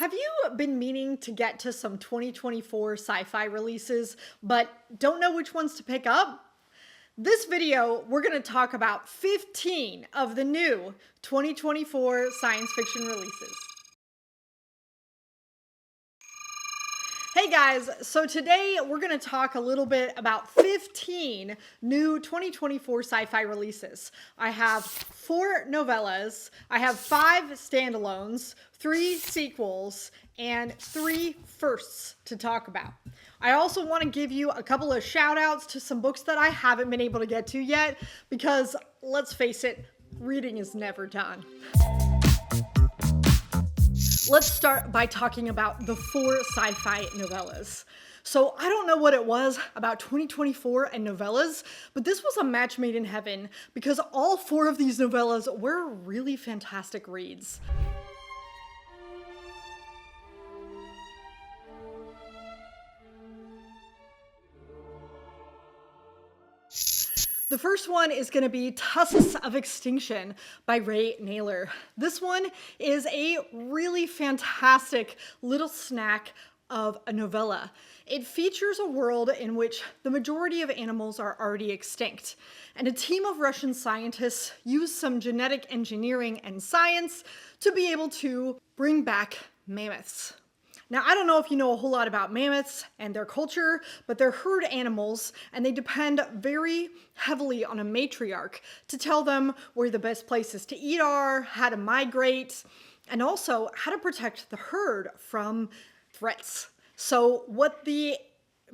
Have you been meaning to get to some 2024 sci-fi releases, but don't know which ones to pick up? This video, we're going to talk about 15 of the new 2024 science fiction releases. Hey guys, so today we're going to talk a little bit about 15 new 2024 sci-fi releases. I have 4 novellas, I have 5 standalones, 3 sequels, and 3 firsts to talk about. I also want to give you a couple of shout outs to some books that I haven't been able to get to yet because, let's face it, reading is never done. Let's start by talking about the 4 sci-fi novellas. So I don't know what it was about 2024 and novellas, but this was a match made in heaven because all 4 of these novellas were really fantastic reads. The first one is going to be Tusks of Extinction by Ray Naylor. This one is a really fantastic little snack of a novella. It features a world in which the majority of animals are already extinct, and a team of Russian scientists use some genetic engineering and science to be able to bring back mammoths. Now, I don't know if you know a whole lot about mammoths and their culture, but they're herd animals and they depend very heavily on a matriarch to tell them where the best places to eat are, how to migrate, and also how to protect the herd from threats. So what the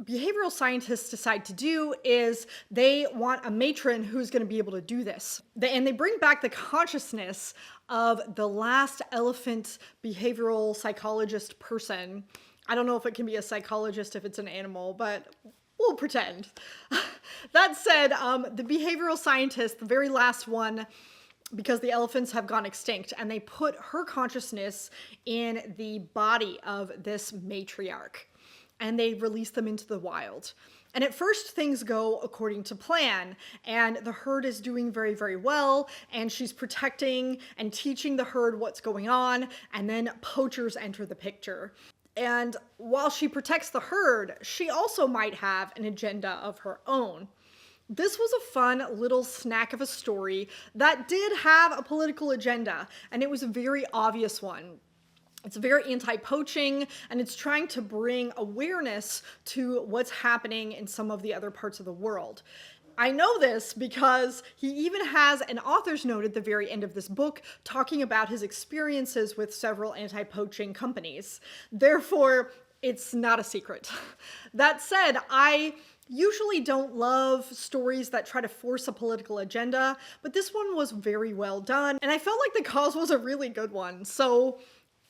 behavioral scientists decide to do is they want a matron who's going to be able to do this. And they bring back the consciousness of the last elephant behavioral psychologist person. I don't know if it can be a psychologist if it's an animal, but we'll pretend. That said, the behavioral scientist, the very last one, because the elephants have gone extinct, and they put her consciousness in the body of this matriarch, and they release them into the wild. And at first things go according to plan, and the herd is doing very, very well, and she's protecting and teaching the herd what's going on, and then poachers enter the picture. And while she protects the herd, she also might have an agenda of her own. This was a fun little snack of a story that did have a political agenda, and it was a very obvious one. It's very anti-poaching, and it's trying to bring awareness to what's happening in some of the other parts of the world. I know this because he even has an author's note at the very end of this book talking about his experiences with several anti-poaching companies. Therefore, it's not a secret. That said, I usually don't love stories that try to force a political agenda, but this one was very well done, and I felt like the cause was a really good one. So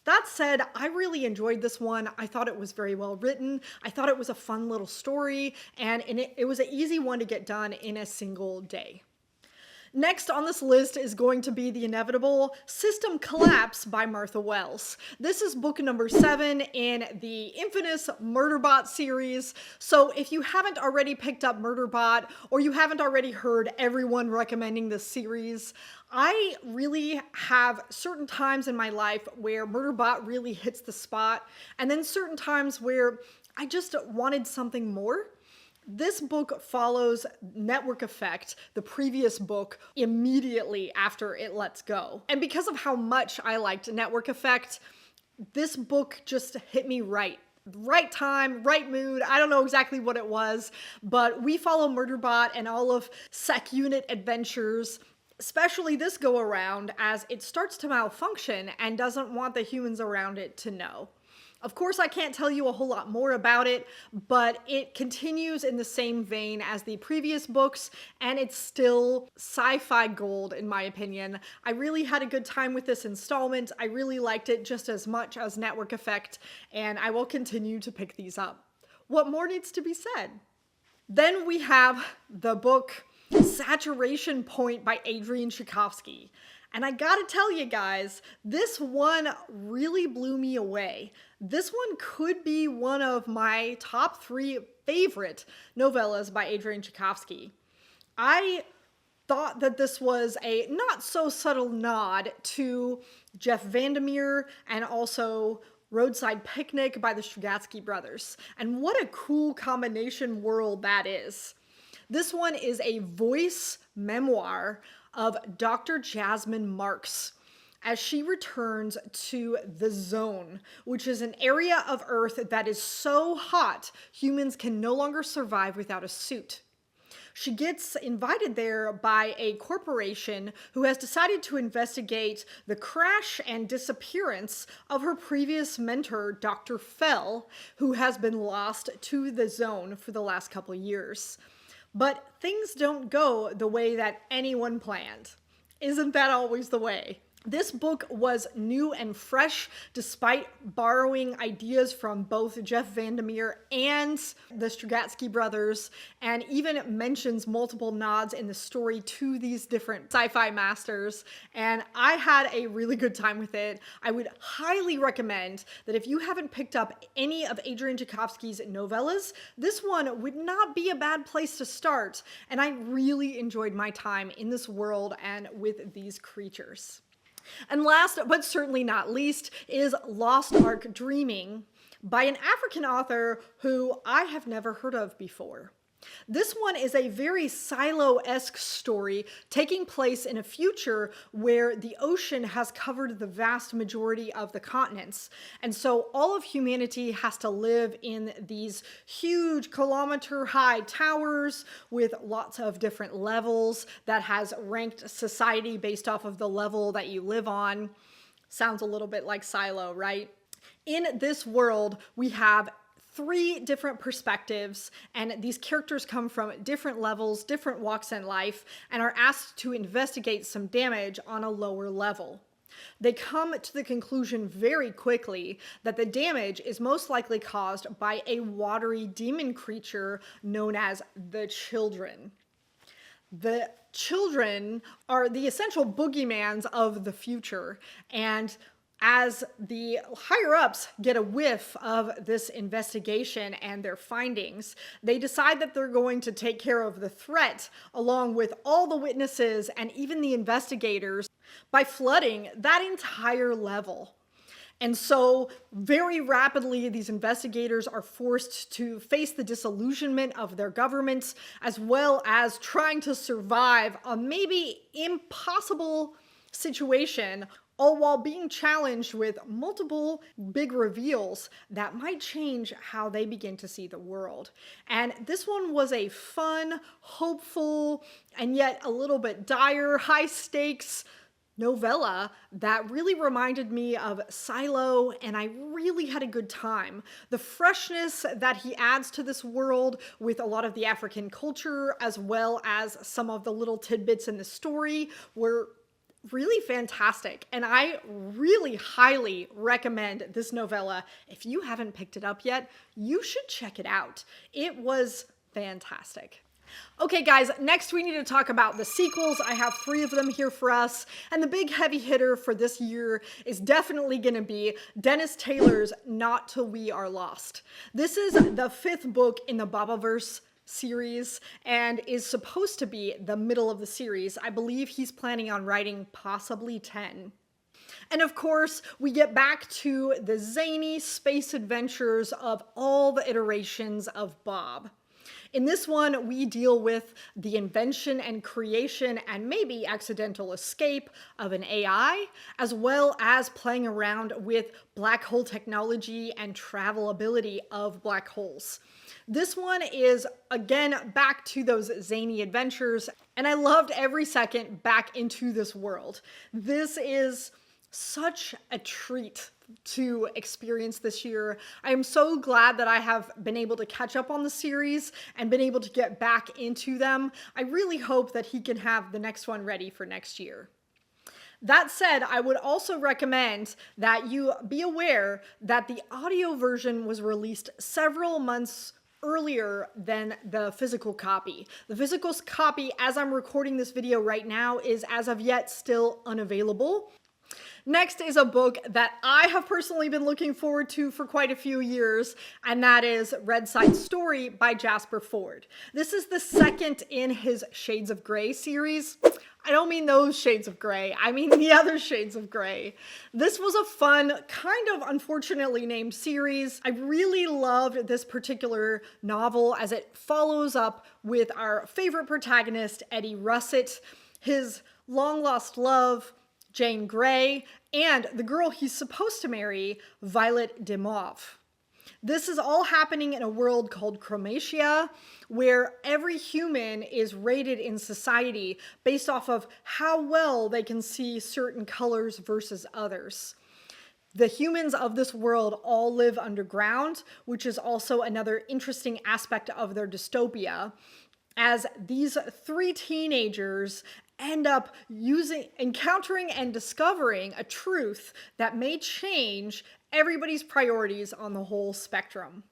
that said, I really enjoyed this one. I thought it was very well written. I thought it was a fun little story, and it was an easy one to get done in a single day. Next on this list is going to be the inevitable System Collapse by Martha Wells. This is book number 7 in the infamous Murderbot series. So if you haven't already picked up Murderbot, or you haven't already heard everyone recommending this series, I really have certain times in my life where Murderbot really hits the spot, and then certain times where I just wanted something more. This book follows Network Effect, the previous book, immediately after it lets go. And because of how much I liked Network Effect, this book just hit me right. Right time, right mood. I don't know exactly what it was, but we follow Murderbot and all of Sec Unit adventures, especially this go around, as it starts to malfunction and doesn't want the humans around it to know. Of course, I can't tell you a whole lot more about it, but it continues in the same vein as the previous books, and it's still sci-fi gold, in my opinion. I really had a good time with this installment. I really liked it just as much as Network Effect, and I will continue to pick these up. What more needs to be said? Then we have the book Saturation Point by Adrian Tchaikovsky. And I gotta tell you guys, this one really blew me away. This one could be one of my top 3 favorite novellas by Adrian Tchaikovsky. I thought that this was a not so subtle nod to Jeff Vandermeer and also Roadside Picnic by the Strugatsky brothers. And what a cool combination world that is. This one is a voice memoir of Dr. Jasmine Marks as she returns to the Zone, which is an area of Earth that is so hot humans can no longer survive without a suit. She gets invited there by a corporation who has decided to investigate the crash and disappearance of her previous mentor, Dr. Fell, who has been lost to the Zone for the last couple of years. But things don't go the way that anyone planned. Isn't that always the way? This book was new and fresh despite borrowing ideas from both Jeff Vandermeer and the Strugatsky brothers, and even mentions multiple nods in the story to these different sci-fi masters. And I had a really good time with it. I would highly recommend that if you haven't picked up any of Adrian Tchaikovsky's novellas, this one would not be a bad place to start. And I really enjoyed my time in this world and with these creatures. And last, but certainly not least, is Lost Ark Dreaming by an African author who I have never heard of before. This one is a very Silo-esque story taking place in a future where the ocean has covered the vast majority of the continents. And so all of humanity has to live in these huge kilometer-high towers with lots of different levels that has ranked society based off of the level that you live on. Sounds a little bit like Silo, right? In this world, we have 3 different perspectives, and these characters come from different levels, different walks in life, and are asked to investigate some damage on a lower level. They come to the conclusion very quickly that the damage is most likely caused by a watery demon creature known as the Children. The Children are the essential boogeymans of the future, and as the higher-ups get a whiff of this investigation and their findings, they decide that they're going to take care of the threat along with all the witnesses and even the investigators by flooding that entire level. And so very rapidly, these investigators are forced to face the disillusionment of their governments, as well as trying to survive a maybe impossible situation, all while being challenged with multiple big reveals that might change how they begin to see the world. And this one was a fun, hopeful, and yet a little bit dire, high-stakes novella that really reminded me of Silo, and I really had a good time. The freshness that he adds to this world with a lot of the African culture, as well as some of the little tidbits in the story, were really fantastic, and I really highly recommend this novella. If you haven't picked it up yet, you should check it out. It was fantastic. Okay guys, next we need to talk about the sequels. I have 3 of them here for us, and the big heavy hitter for this year is definitely going to be Dennis Taylor's Not Till We Are Lost. This is the 5th book in the Babaverse series and is supposed to be the middle of the series. I believe he's planning on writing possibly 10. And of course, we get back to the zany space adventures of all the iterations of Bob. In this one, we deal with the invention and creation and maybe accidental escape of an AI, as well as playing around with black hole technology and travelability of black holes. This one is, again, back to those zany adventures, and I loved every second back into this world. This is such a treat to experience this year. I am so glad that I have been able to catch up on the series and been able to get back into them. I really hope that he can have the next one ready for next year. That said, I would also recommend that you be aware that the audio version was released several months earlier than the physical copy. The physical copy, as I'm recording this video right now, is as of yet still unavailable. Next is a book that I have personally been looking forward to for quite a few years, and that is Red Side Story by Jasper Fforde. This is the 2nd in his Shades of Grey series. I don't mean those shades of gray. I mean the other shades of gray. This was a fun, kind of unfortunately named series. I really loved this particular novel as it follows up with our favorite protagonist, Eddie Russet, his long-lost love, Jane Grey, and the girl he's supposed to marry, Violet de Mauve. This is all happening in a world called Chromatia, where every human is rated in society based off of how well they can see certain colors versus others. The humans of this world all live underground, which is also another interesting aspect of their dystopia, as these three teenagers end up encountering and discovering a truth that may change everybody's priorities on the whole spectrum.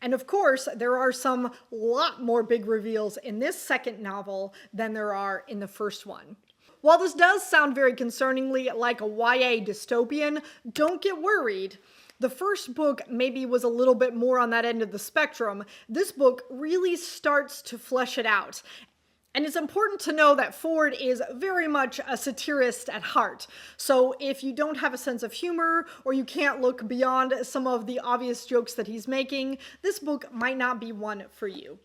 And of course, there are some lot more big reveals in this second novel than there are in the first one. While this does sound very concerningly like a YA dystopian, don't get worried. The first book maybe was a little bit more on that end of the spectrum. This book really starts to flesh it out. And it's important to know that Ford is very much a satirist at heart. So if you don't have a sense of humor or you can't look beyond some of the obvious jokes that he's making, this book might not be one for you.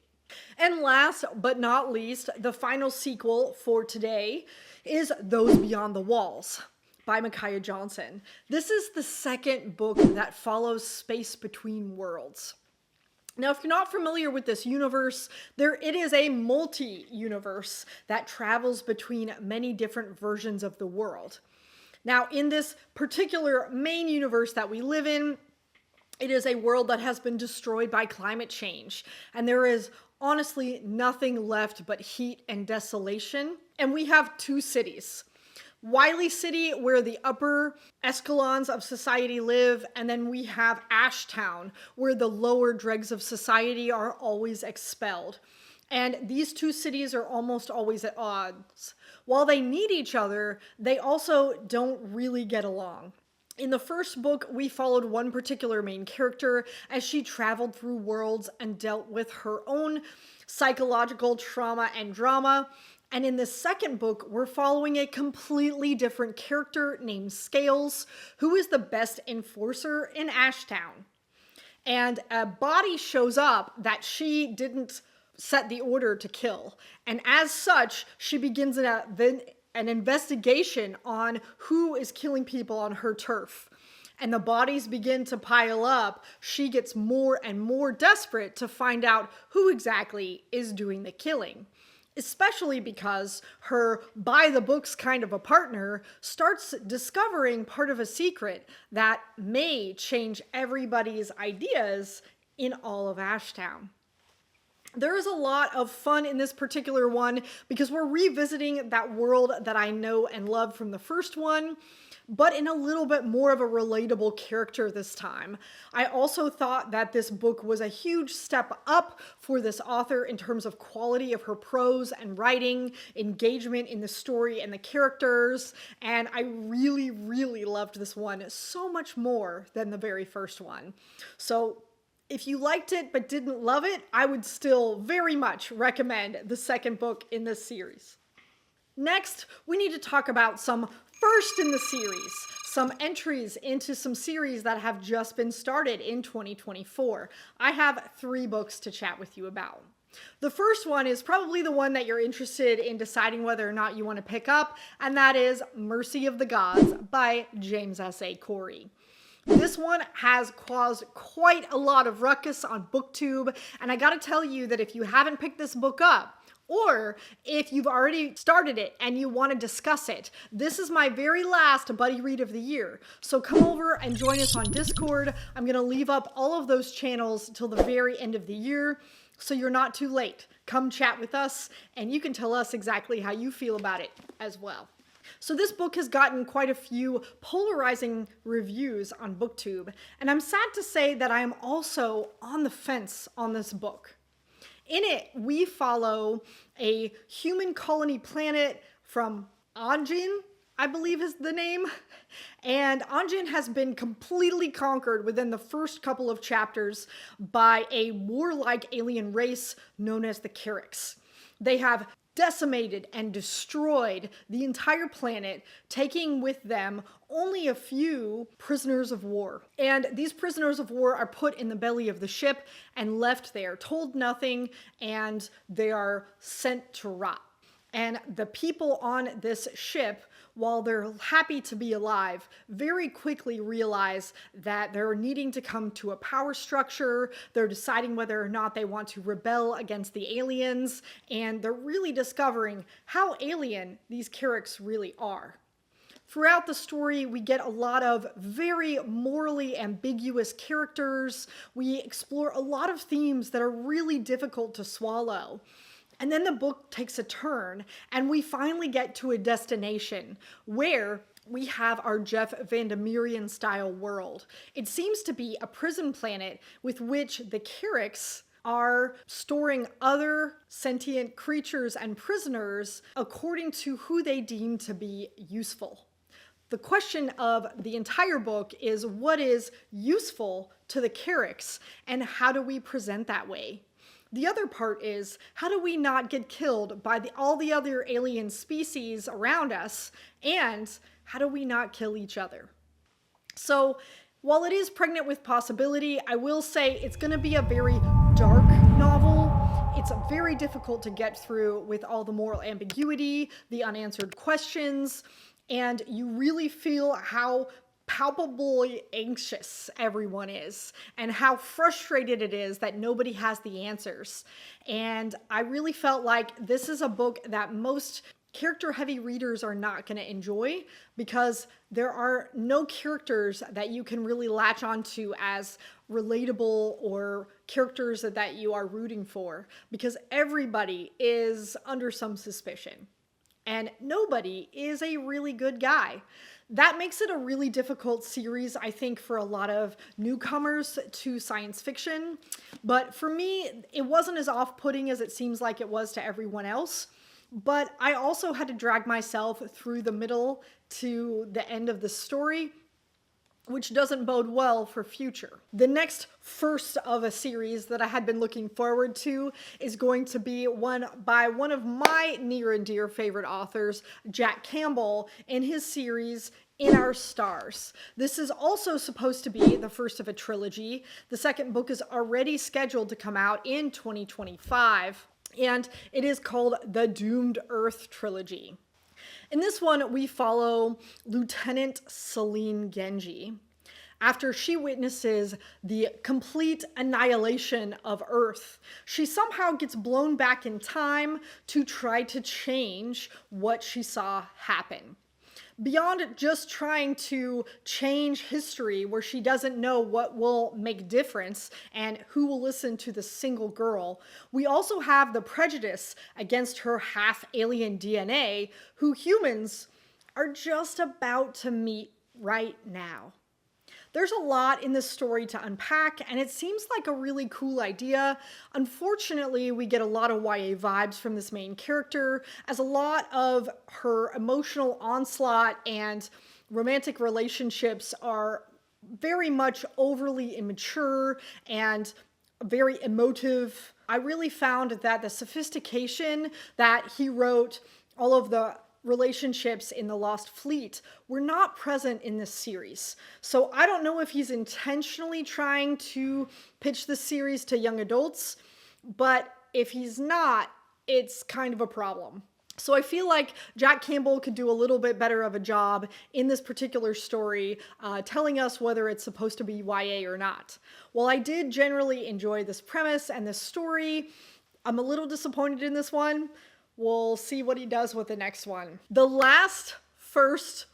And last but not least, the final sequel for today is Those Beyond the Walls by Micaiah Johnson. This is the second book that follows Space Between Worlds. Now, if you're not familiar with this universe, it is a multi-universe that travels between many different versions of the world. Now, in this particular main universe that we live in, it is a world that has been destroyed by climate change, and there is honestly nothing left but heat and desolation. And we have two cities. Wiley City, where the upper echelons of society live, and then we have Ashtown, where the lower dregs of society are always expelled. And these two cities are almost always at odds. While they need each other, they also don't really get along. In the first book, we followed one particular main character as she traveled through worlds and dealt with her own psychological trauma and drama. And in the second book, we're following a completely different character named Scales, who is the best enforcer in Ashtown. And a body shows up that she didn't set the order to kill. And as such, she begins an investigation on who is killing people on her turf. And the bodies begin to pile up. She gets more and more desperate to find out who exactly is doing the killing. Especially because her by-the-books kind of a partner starts discovering part of a secret that may change everybody's ideas in all of Ashtown. There is a lot of fun in this particular one because we're revisiting that world that I know and love from the first one, but in a little bit more of a relatable character this time. I also thought that this book was a huge step up for this author in terms of quality of her prose and writing, engagement in the story and the characters, and I really, really loved this one so much more than the very first one. So if you liked it but didn't love it, I would still very much recommend the second book in this series. Next, we need to talk about some first in the series, some entries into some series that have just been started in 2024. I have 3 books to chat with you about. The first one is probably the one that you're interested in deciding whether or not you want to pick up, and that is Mercy of the Gods by James S.A. Corey. This one has caused quite a lot of ruckus on BookTube, and I gotta tell you that if you haven't picked this book up, or if you've already started it and you want to discuss it, this is my very last buddy read of the year. So come over and join us on Discord. I'm going to leave up all of those channels till the very end of the year, so you're not too late. Come chat with us, and you can tell us exactly how you feel about it as well. So this book has gotten quite a few polarizing reviews on BookTube, and I'm sad to say that I am also on the fence on this book. In it, we follow a human colony planet from Anjin, I believe is the name. And Anjin has been completely conquered within the first couple of chapters by a warlike alien race known as the Carricks. They have decimated and destroyed the entire planet, taking with them only a few prisoners of war. And these prisoners of war are put in the belly of the ship and left there, told nothing, and they are sent to rot. And the people on this ship, while they're happy to be alive, very quickly realize that they're needing to come to a power structure. They're deciding whether or not they want to rebel against the aliens, and they're really discovering how alien these Carracks really are. Throughout the story, we get a lot of very morally ambiguous characters. We explore a lot of themes that are really difficult to swallow. And then the book takes a turn, and we finally get to a destination where we have our Jeff Vandermeerian style world. It seems to be a prison planet with which the Carracks are storing other sentient creatures and prisoners according to who they deem to be useful. The question of the entire book is, what is useful to the Carracks, and how do we present that way? The other part is, how do we not get killed by all the other alien species around us, and how do we not kill each other? So, while it is pregnant with possibility, I will say it's going to be a very dark novel. It's very difficult to get through with all the moral ambiguity, the unanswered questions, and you really feel how palpably anxious everyone is and how frustrated it is that nobody has the answers. And I really felt like this is a book that most character-heavy readers are not going to enjoy, because there are no characters that you can really latch onto as relatable or characters that you are rooting for, because everybody is under some suspicion. And nobody is a really good guy. That makes it a really difficult series, I think, for a lot of newcomers to science fiction. But for me, it wasn't as off-putting as it seems like it was to everyone else. But I also had to drag myself through the middle to the end of the story, which doesn't bode well for future. The next first of a series that I had been looking forward to is going to be one by one of my near and dear favorite authors, Jack Campbell, in his series In Our Stars. This is also supposed to be the first of a trilogy. The second book is already scheduled to come out in 2025, and it is called the Doomed Earth Trilogy. In this one, we follow Lieutenant Celine Genji after she witnesses the complete annihilation of Earth. She somehow gets blown back in time to try to change what she saw happen. Beyond just trying to change history where she doesn't know what will make difference and who will listen to the single girl, we also have the prejudice against her half-alien DNA, who humans are just about to meet right now. There's a lot in this story to unpack, and it seems like a really cool idea. Unfortunately, we get a lot of YA vibes from this main character, as a lot of her emotional onslaught and romantic relationships are very much overly immature and very emotive. I really found that the sophistication that he wrote all of the relationships in the Lost Fleet were not present in this series. So I don't know if he's intentionally trying to pitch the series to young adults, but if he's not, it's kind of a problem. So I feel like Jack Campbell could do a little bit better of a job in this particular story, telling us whether it's supposed to be YA or not. While I did generally enjoy this premise and this story, I'm a little disappointed in this one. We'll see what he does with the next one. The last first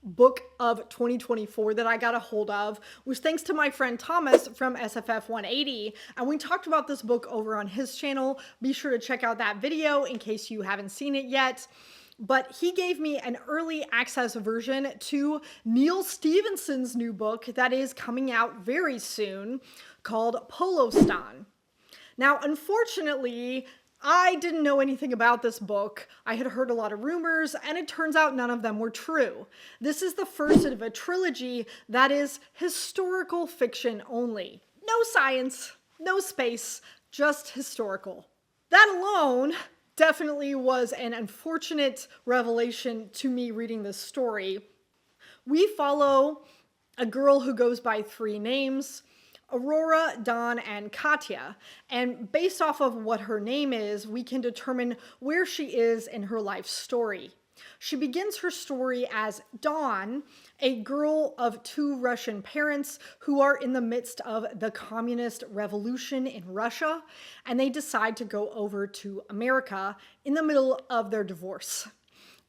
book of 2024 that I got a hold of was thanks to my friend Thomas from SFF 180, and we talked about this book over on his channel. Be sure to check out that video in case you haven't seen it yet. But he gave me an early access version to Neil Stephenson's new book that is coming out very soon, called Polostan. Now, unfortunately, I didn't know anything about this book. I had heard a lot of rumors, and it turns out none of them were true. This is the first of a trilogy that is historical fiction only. No science, no space, just historical. That alone definitely was an unfortunate revelation to me reading this story. We follow a girl who goes by 3 names: Aurora, Dawn, and Katya. And based off of what her name is, we can determine where she is in her life story. She begins her story as Dawn, a girl of 2 Russian parents who are in the midst of the communist revolution in Russia, and they decide to go over to America in the middle of their divorce.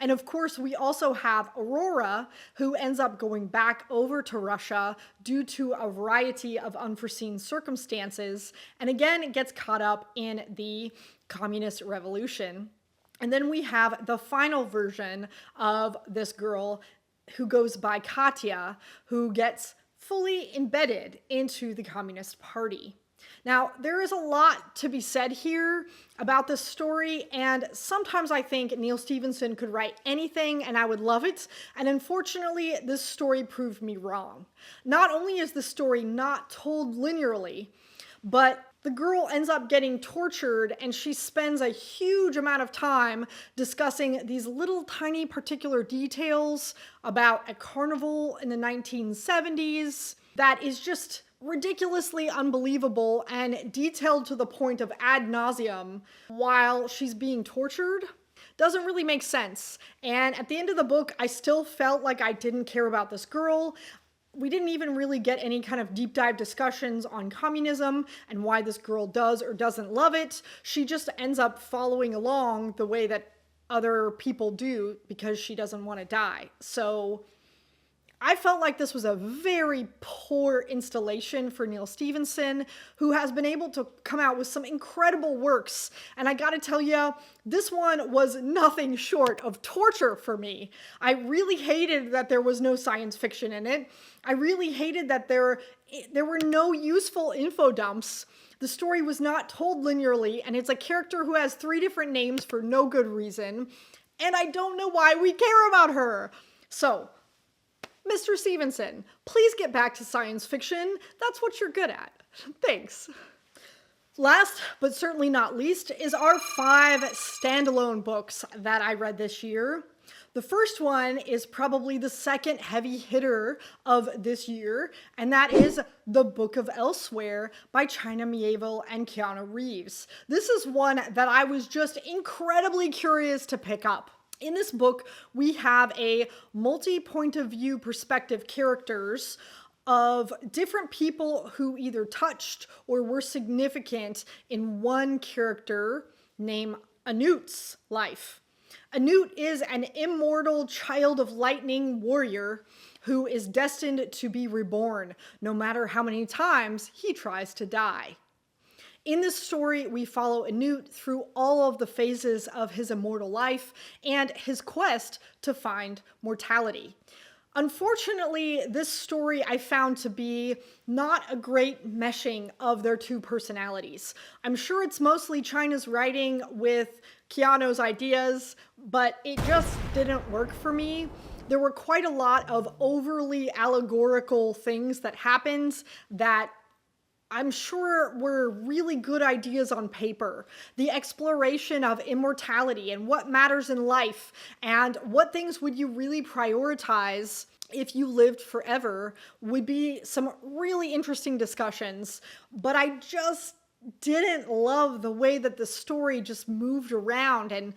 And of course, we also have Aurora, who ends up going back over to Russia due to a variety of unforeseen circumstances, and again gets caught up in the communist revolution. And then we have the final version of this girl who goes by Katya, who gets fully embedded into the Communist Party. Now, there is a lot to be said here about this story, and sometimes I think Neal Stephenson could write anything and I would love it, and unfortunately, this story proved me wrong. Not only is the story not told linearly, but the girl ends up getting tortured, and she spends a huge amount of time discussing these little tiny particular details about a carnival in the 1970s that is just ridiculously unbelievable and detailed to the point of ad nauseum while she's being tortured. Doesn't really make sense. And at the end of the book, I still felt like I didn't care about this girl. We didn't even really get any kind of deep dive discussions on communism and why this girl does or doesn't love it. She just ends up following along the way that other people do because she doesn't want to die. So I felt like this was a very poor installation for Neal Stephenson, who has been able to come out with some incredible works. And I gotta tell you, this one was nothing short of torture for me. I really hated that there was no science fiction in it. I really hated that there were no useful info dumps. The story was not told linearly, and it's a character who has 3 different names for no good reason. And I don't know why we care about her. So, Mr. Stevenson, please get back to science fiction. That's what you're good at. Thanks. Last, but certainly not least, is our 5 standalone books that I read this year. The first one is probably the second heavy hitter of this year, and that is The Book of Elsewhere by China Miéville and Keanu Reeves. This is one that I was just incredibly curious to pick up. In this book, we have a multi-point of view perspective characters of different people who either touched or were significant in one character named Anut's life. Anut is an immortal child of lightning warrior who is destined to be reborn, no matter how many times he tries to die. In this story, we follow Anut through all of the phases of his immortal life and his quest to find mortality. Unfortunately, this story I found to be not a great meshing of their 2 personalities. I'm sure it's mostly China's writing with Keanu's ideas, but it just didn't work for me. There were quite a lot of overly allegorical things that happened that I'm sure were really good ideas on paper. The exploration of immortality and what matters in life and what things would you really prioritize if you lived forever would be some really interesting discussions. But I just didn't love the way that the story just moved around, and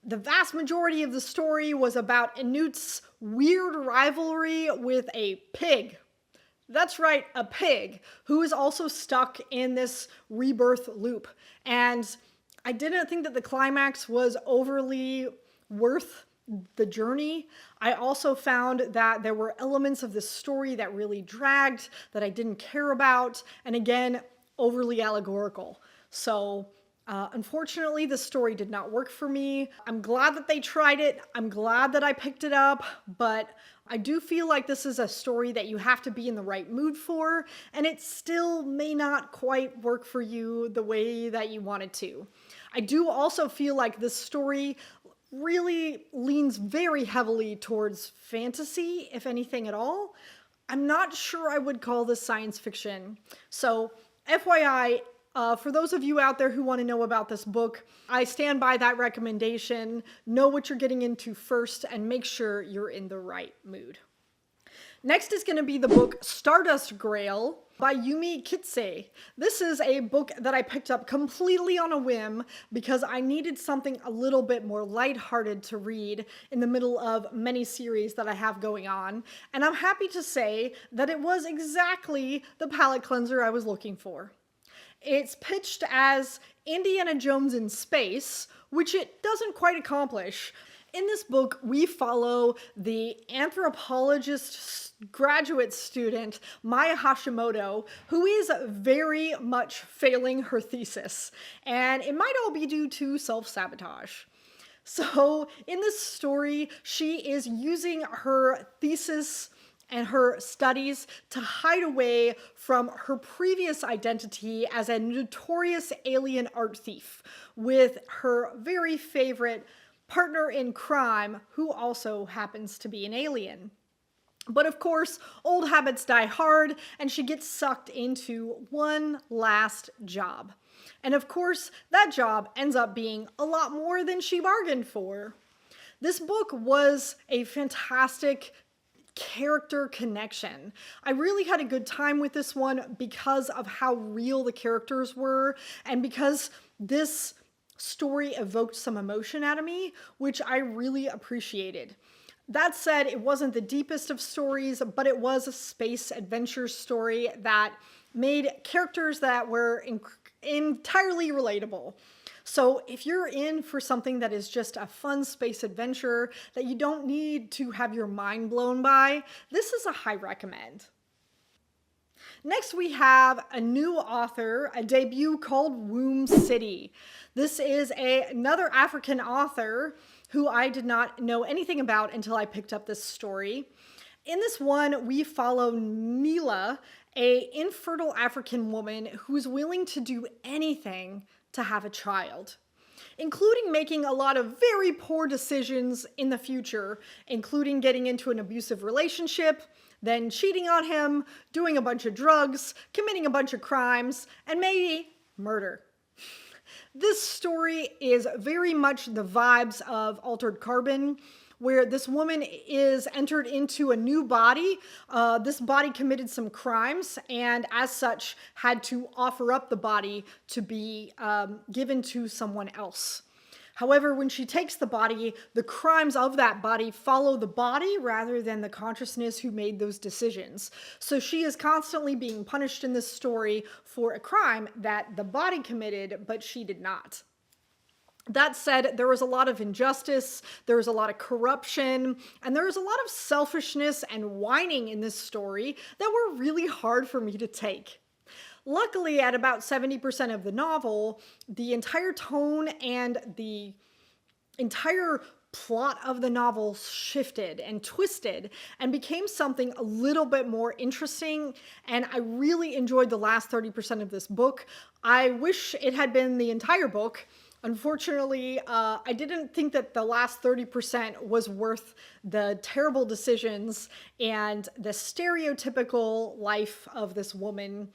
the vast majority of the story was about Anut's weird rivalry with a pig. That's right, a pig, who is also stuck in this rebirth loop. And I didn't think that the climax was overly worth the journey. I also found that there were elements of this story that really dragged, that I didn't care about, and again, overly allegorical. So, unfortunately, the story did not work for me. I'm glad that they tried it. I'm glad that I picked it up, but I do feel like this is a story that you have to be in the right mood for, and it still may not quite work for you the way that you want it to. I do also feel like this story really leans very heavily towards fantasy, if anything at all. I'm not sure I would call this science fiction. So, FYI, For those of you out there who want to know about this book, I stand by that recommendation. Know what you're getting into first and make sure you're in the right mood. Next is going to be the book Stardust Grail by Yumi Kitse. This is a book that I picked up completely on a whim because I needed something a little bit more lighthearted to read in the middle of many series that I have going on. And I'm happy to say that it was exactly the palate cleanser I was looking for. It's pitched as Indiana Jones in space, which it doesn't quite accomplish. In this book, we follow the anthropologist graduate student, Maya Hashimoto, who is very much failing her thesis, and it might all be due to self-sabotage. So in this story, she is using her thesis and her studies to hide away from her previous identity as a notorious alien art thief with her very favorite partner in crime, who also happens to be an alien. But of course, old habits die hard, and she gets sucked into one last job. And of course, that job ends up being a lot more than she bargained for. This book was a fantastic character connection. I really had a good time with this one because of how real the characters were, and because this story evoked some emotion out of me, which I really appreciated. That said, it wasn't the deepest of stories, but it was a space adventure story that made characters that were entirely relatable. So if you're in for something that is just a fun space adventure that you don't need to have your mind blown by, this is a high recommend. Next, we have a new author, a debut called Womb City. This is another African author who I did not know anything about until I picked up this story. In this one, we follow Nila, an infertile African woman who's willing to do anything to have a child, including making a lot of very poor decisions in the future, including getting into an abusive relationship, then cheating on him, doing a bunch of drugs, committing a bunch of crimes, and maybe murder. This story is very much the vibes of Altered Carbon, where this woman is entered into a new body. This body committed some crimes and as such had to offer up the body to be given to someone else. However, when she takes the body, the crimes of that body follow the body rather than the consciousness who made those decisions. So she is constantly being punished in this story for a crime that the body committed, but she did not. That said, there was a lot of injustice, there was a lot of corruption, and there was a lot of selfishness and whining in this story that were really hard for me to take. Luckily, at about 70% of the novel, the entire tone and the entire plot of the novel shifted and twisted and became something a little bit more interesting, and I really enjoyed the last 30% of this book. I wish it had been the entire book. Unfortunately, I didn't think that the last 30% was worth the terrible decisions and the stereotypical life of this woman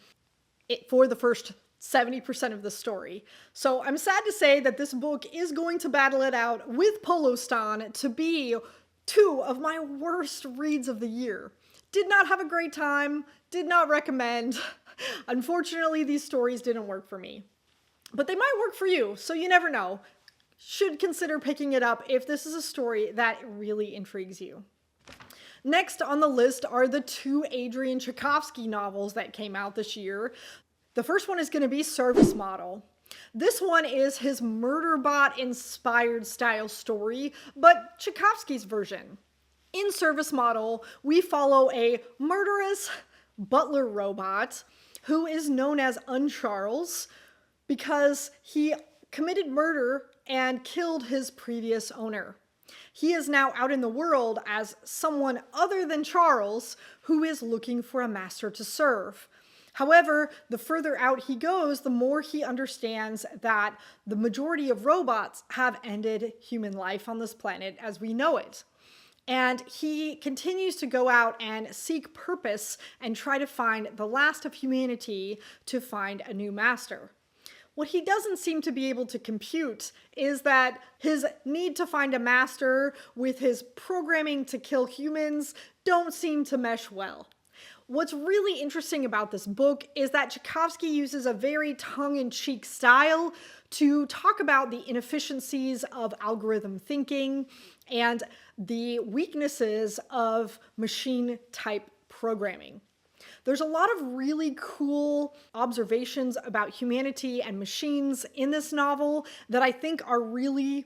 for the first 70% of the story. So I'm sad to say that this book is going to battle it out with Polostan to be two of my worst reads of the year. Did not have a great time, did not recommend. Unfortunately, these stories didn't work for me. But they might work for you, so you never know. Should consider picking it up if this is a story that really intrigues you. Next on the list are the two Adrian Tchaikovsky novels that came out this year. The first one is going to be Service Model. This one is his Murderbot-inspired style story, but Tchaikovsky's version. In Service Model, we follow a murderous butler robot who is known as Uncharles because he committed murder and killed his previous owner. He is now out in the world as someone other than Charles who is looking for a master to serve. However, the further out he goes, the more he understands that the majority of robots have ended human life on this planet as we know it. And he continues to go out and seek purpose and try to find the last of humanity to find a new master. What he doesn't seem to be able to compute is that his need to find a master with his programming to kill humans don't seem to mesh well. What's really interesting about this book is that Tchaikovsky uses a very tongue-in-cheek style to talk about the inefficiencies of algorithm thinking and the weaknesses of machine-type programming. There's a lot of really cool observations about humanity and machines in this novel that I think are really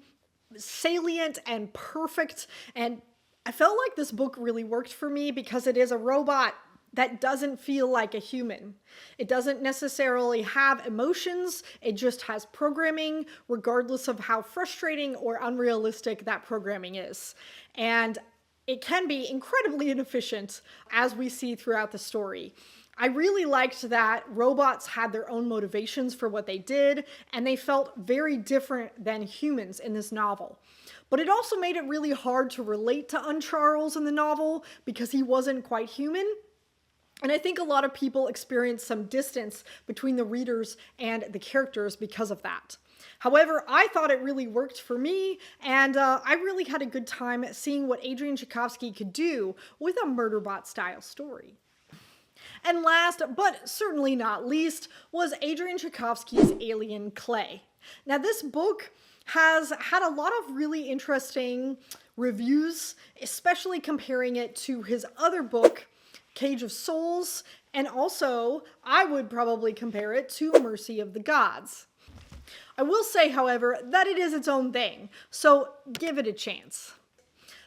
salient and perfect, and I felt like this book really worked for me because it is a robot that doesn't feel like a human. It doesn't necessarily have emotions, it just has programming, regardless of how frustrating or unrealistic that programming is. And it can be incredibly inefficient, as we see throughout the story. I really liked that robots had their own motivations for what they did, and they felt very different than humans in this novel. But it also made it really hard to relate to Uncharles in the novel because he wasn't quite human. And I think a lot of people experience some distance between the readers and the characters because of that. However, I thought it really worked for me, and I really had a good time seeing what Adrian Tchaikovsky could do with a Murderbot-style story. And last, but certainly not least, was Adrian Tchaikovsky's Alien Clay. Now, this book has had a lot of really interesting reviews, especially comparing it to his other book, Cage of Souls, and also I would probably compare it to Mercy of the Gods. I will say, however, that it is its own thing, so give it a chance.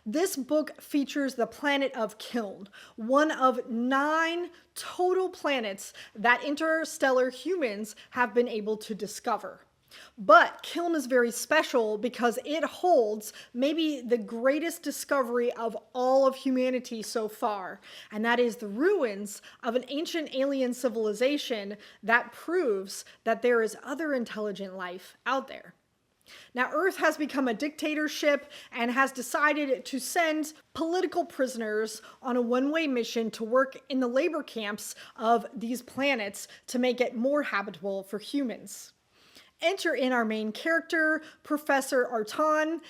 This book features the planet of Kiln, one of 9 total planets that interstellar humans have been able to discover. But Kiln is very special because it holds maybe the greatest discovery of all of humanity so far, and that is the ruins of an ancient alien civilization that proves that there is other intelligent life out there. Now, Earth has become a dictatorship and has decided to send political prisoners on a one-way mission to work in the labor camps of these planets to make it more habitable for humans. Enter in our main character, Professor Artan,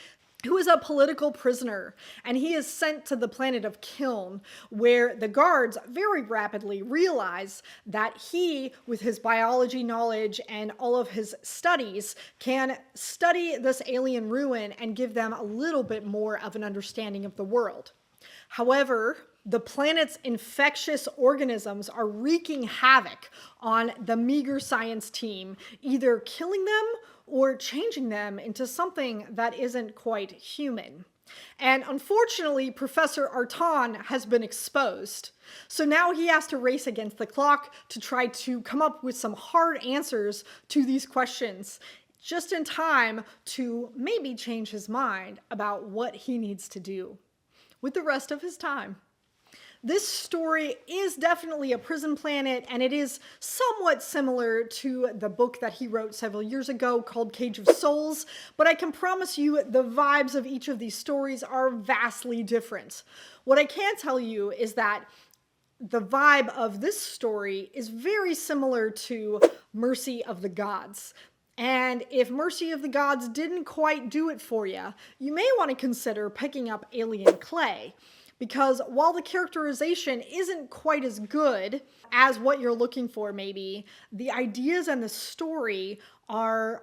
who is a political prisoner, and he is sent to the planet of Kiln, where the guards very rapidly realize that he, with his biology knowledge and all of his studies, can study this alien ruin and give them a little bit more of an understanding of the world. However, the planet's infectious organisms are wreaking havoc on the meager science team, either killing them or changing them into something that isn't quite human. And unfortunately, Professor Artan has been exposed. So now he has to race against the clock to try to come up with some hard answers to these questions, just in time to maybe change his mind about what he needs to do with the rest of his time. This story is definitely a prison planet, and it is somewhat similar to the book that he wrote several years ago called Cage of Souls, but I can promise you the vibes of each of these stories are vastly different. What I can tell you is that the vibe of this story is very similar to Mercy of the Gods. And if Mercy of the Gods didn't quite do it for you, you may want to consider picking up Alien Clay. Because while the characterization isn't quite as good as what you're looking for maybe, the ideas and the story are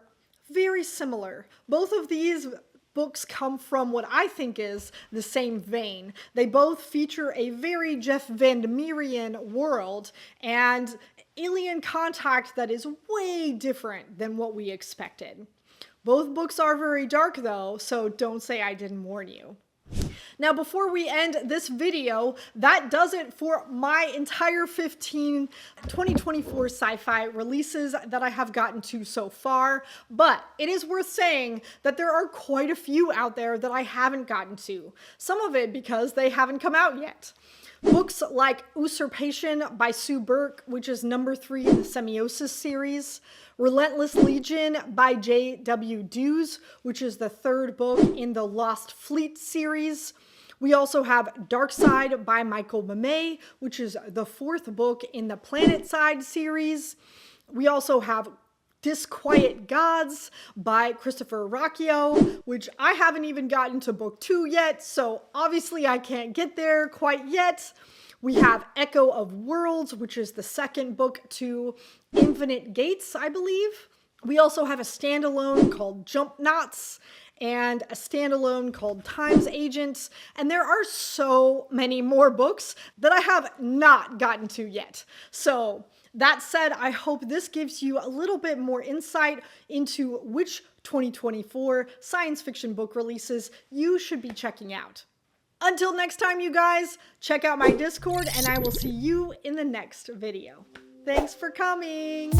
very similar. Both of these books come from what I think is the same vein. They both feature a very Jeff Vandermeerian world and alien contact that is way different than what we expected. Both books are very dark though, so don't say I didn't warn you. Now, before we end this video, that does it for my entire 15 2024 sci-fi releases that I have gotten to so far, but it is worth saying that there are quite a few out there that I haven't gotten to, some of it because they haven't come out yet. Books like Usurpation by Sue Burke, which is number 3 in the Semiosis series, Relentless Legion by J.W. Dews, which is the 3rd book in the Lost Fleet series. We also have Dark Side by Michael Mamet, which is the 4th book in the Planet Side series. We also have Disquiet Gods by Christopher Rocchio, which I haven't even gotten to book 2 yet, so obviously I can't get there quite yet. We have Echo of Worlds, which is the second book to Infinite Gates, I believe. We also have a standalone called Jump Knots and a standalone called Times Agents, and there are so many more books that I have not gotten to yet. So that said, I hope this gives you a little bit more insight into which 2024 science fiction book releases you should be checking out. Until next time, you guys, check out my Discord, and I will see you in the next video. Thanks for coming!